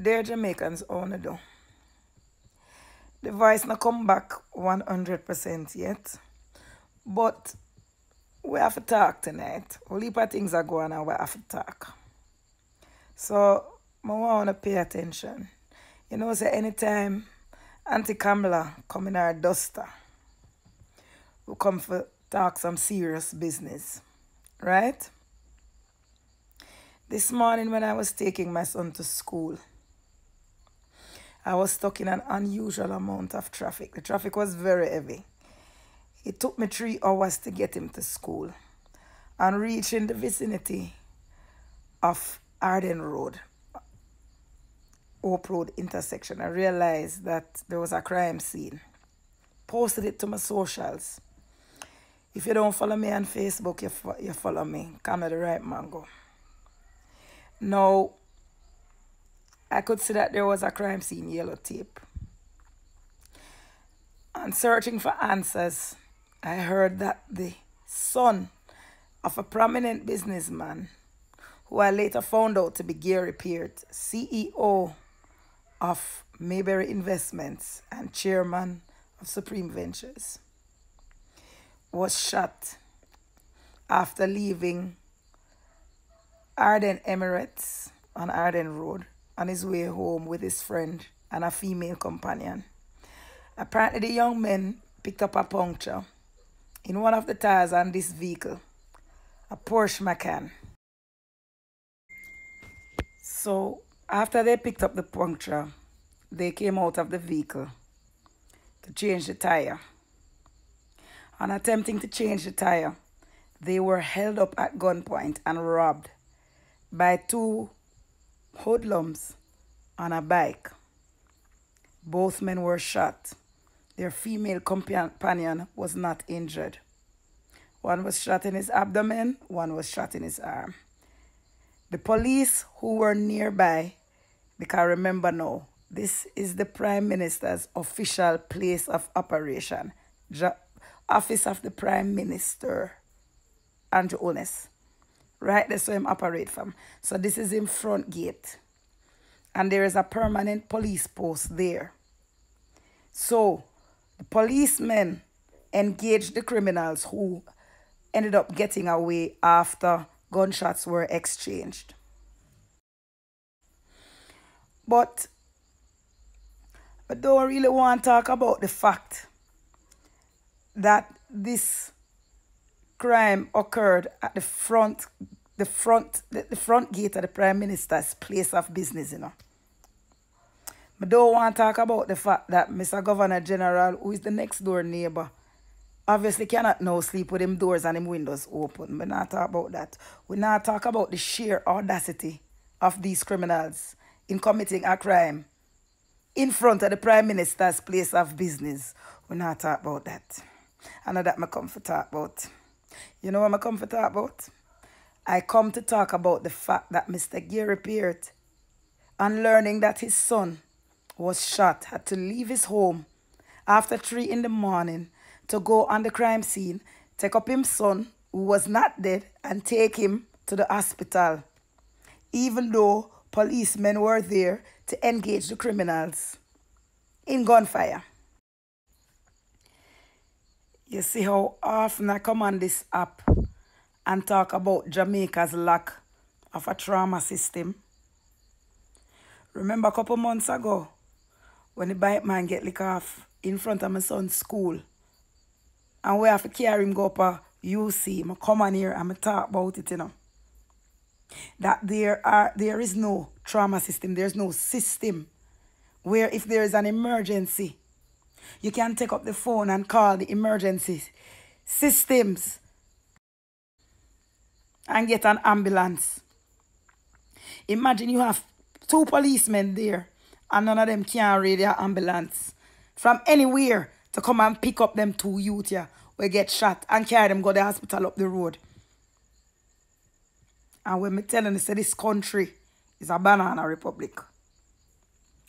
Dear Jamaicans, only do. The voice not come back 100% yet, but we have to talk tonight. A heap of things are going on, we have to talk. So, I want to pay attention. You know, say anytime Auntie Kamala come in her duster, we come for talk some serious business, right? This morning when I was taking my son to school, I was stuck in an unusual amount of traffic. The traffic was very heavy. It took me 3 hours to get him to school. And reaching the vicinity of Arden Road, Hope Road intersection, I realized that there was a crime scene. Posted it to my socials. If you don't follow me on Facebook, you follow me. Kamala the Right Mango. Now, I could see that there was a crime scene yellow tape. And searching for answers, I heard that the son of a prominent businessman, who I later found out to be Gary Peart, CEO of Mayberry Investments and chairman of Supreme Ventures, was shot after leaving Arden Emirates on Arden Road on his way home with his friend and a female companion. Apparently, the young men picked up a puncture in one of the tires on this vehicle, a Porsche Macan. So, after they picked up the puncture, they came out of the vehicle to change the tire. On attempting to change the tire, they were held up at gunpoint and robbed by 2 hoodlums on a bike. Both men were shot. Their female companion was not injured. One was shot in his abdomen, one was shot in his arm. The police who were nearby, because remember now, this is the Prime Minister's official place of operation, Office of the Prime Minister, Andrew Honest. Right there, so him operate from. So this is in front gate. And there is a permanent police post there. So the policemen engaged the criminals who ended up getting away after gunshots were exchanged. But I don't really want to talk about the fact that this crime occurred at the front gate of the Prime Minister's place of business, you know. I don't want to talk about the fact that Mr. Governor General, who is the next door neighbor, obviously cannot now sleep with him doors and him windows open. We're not talk about that. We're not talk about the sheer audacity of these criminals in committing a crime in front of the Prime Minister's place of business. We're not talk about that. I know that I come to talk about. You know what I come to talk about? I come to talk about the fact that Mr. Gary Peart, on learning that his son was shot, had to leave his home after 3 in the morning to go on the crime scene, take up his son, who was not dead, and take him to the hospital, even though policemen were there to engage the criminals in gunfire. You see how often I come on this app and talk about Jamaica's lack of a trauma system. Remember a couple months ago when the bike man get licked off in front of my son's school and we have to carry him go up a UC. I come on here and I talk about it, you know. That there is no trauma system, there's no system where if there is an emergency, you can take up the phone and call the emergency systems and get an ambulance. Imagine you have 2 policemen there and none of them can raid their ambulance from anywhere to come and pick up them 2 youth here who get shot and carry them go to the hospital up the road. And when me telling you, say this country is a banana republic.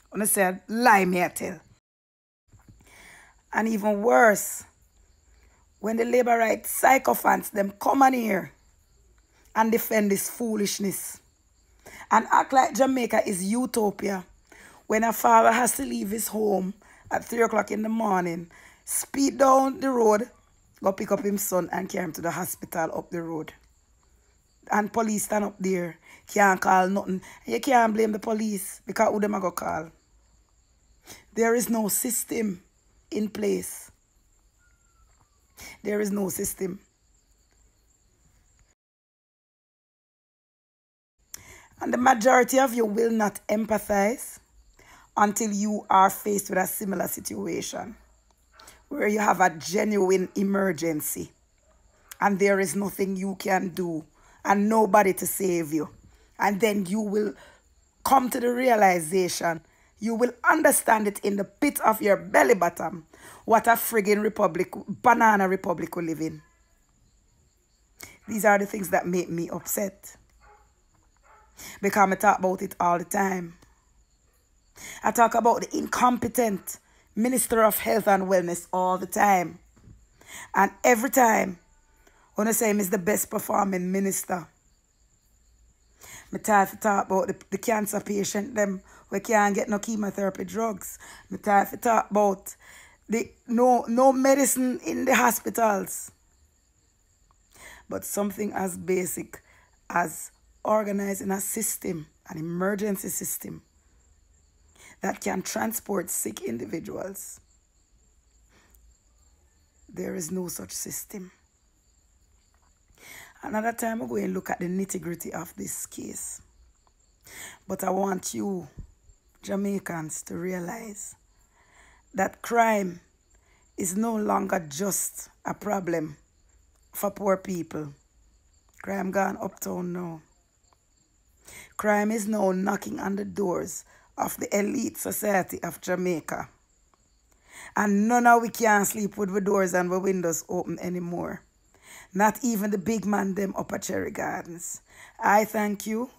When I say lie, me I tell. And even worse, when the labor rights sycophants them come on here and defend this foolishness and act like Jamaica is utopia When a father has to leave his home at 3 o'clock in the morning, speed down the road, go pick up his son and carry him to the hospital up the road. And police stand up there, can't call nothing. You can't blame the police because who them a go call? There is no system in place. There is no system. And the majority of you will not empathize until you are faced with a similar situation where you have a genuine emergency and there is nothing you can do and nobody to save you. And then you will come to the realization, you will understand it in the pit of your belly bottom, what a friggin' republic, banana republic we live in. These are the things that make me upset. Because I talk about it all the time. I talk about the incompetent Minister of Health and Wellness all the time. And every time, when I say him is the best performing minister, I talk about the cancer patient, them we can't get no chemotherapy drugs. I talk about the no medicine in the hospitals. But something as basic as organizing a system, an emergency system, that can transport sick individuals. There is no such system. Another time we're going to look at the nitty-gritty of this case. But I want you, Jamaicans, to realize that crime is no longer just a problem for poor people. Crime gone uptown now. Crime is now knocking on the doors of the elite society of Jamaica. And none of we can sleep with the doors and the windows open anymore. Not even the big man them up at Cherry Gardens. I thank you.